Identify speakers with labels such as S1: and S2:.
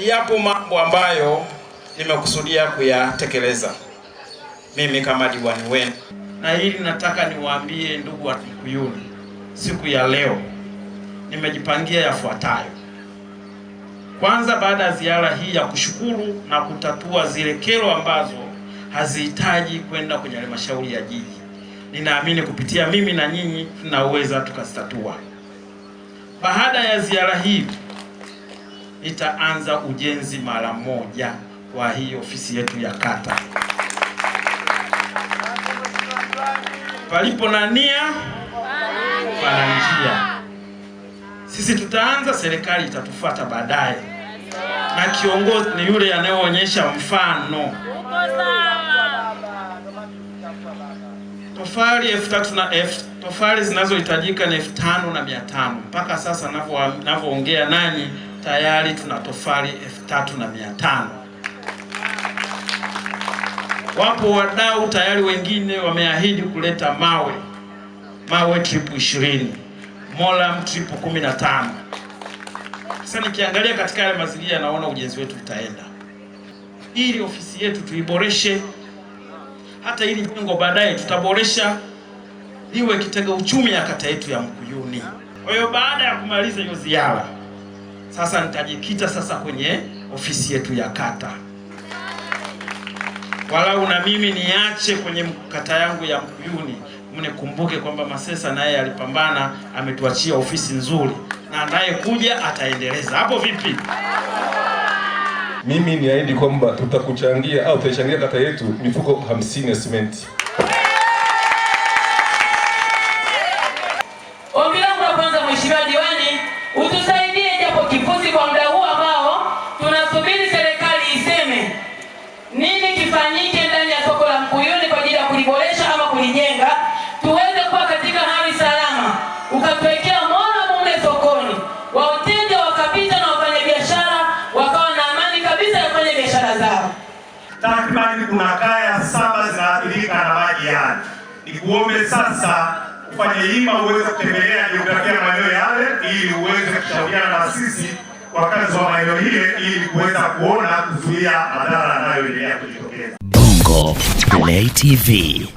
S1: Yapo mambo ambayo nimekusudia kuyatekeleza mimi kama diwani wenu, na hili nataka niwaambie ndugu wa Mkuyuni, siku ya leo nimejipangia yafuatayo. Kwanza, baada ya ziara hii ya kushukuru na kutatua zile kero ambazo hazihitaji kwenda kwenye halmashauri ya jiji, ninaamini kupitia mimi na nyinyi tunaweza tukazitatua. Baada ya ziara hii nitaanza ujenzi mara moja wa hii ofisi yetu ya kata. Palipo na nia pana njia. Sisi tutaanza, serikali itatufuata baadaye, na kiongozi ni yule anayeonyesha mfano. Tofali zinazohitajika ni 5,500. Mpaka sasa ninavyoongea nanyi tayari tuna tofali 3,500. Wapo wadau tayari wengine wameahidi kuleta mawe tripu 20, molam tripu 15. Sasa nikiangalia katika yale mazingira naona ujenzi wetu utaenda, ili ofisi yetu tuiboreshe. Hata ili jengo baadaye tutaboresha liwe kitega uchumi ya kata yetu ya Mkuyuni. Kwa hiyo baada ya kumaliza hiyo ziara, sasa nitajikita sasa kwenye ofisi yetu ya kata. Walau na mimi niache kwenye kata yangu ya Mkuyuni, mnikumbuke kwamba Masesa naye alipambana, ametuachia ofisi nzuri, na naye kuja ataendeleza. Hapo vipi?
S2: Mimi niahidi kwamba tutakuchangia au tutachangia kata yetu mifuko 50 ya simenti.
S3: Ombi langu la kwanza, Mheshimiwa Diwani, utusaidie japo kifusi kwa muda huu ambao tunasubiri serikali iseme nini kifanyike ndani ya soko la Mkuyuni kwa ajili ya kuliboresha ama kulijenga, tuweze kuwa katika hali salama. Ukatuwekea mola mume sokoni, wateja wakapita na wafanyabiashara wakawa na amani kabisa ya kufanya biashara zao.
S4: Takribani kuna kaya 7 zinaathirika na maji yale. Nikuombe sasa ufanye hima uweze kutembelea jiografia ya maeneo yale, ili uweze kushauriana na sisi wakazi wa maeneo ile, ili kuweza kuona kuzuia madhara yanayoendelea kujitokeza.
S5: Bongo Play TV.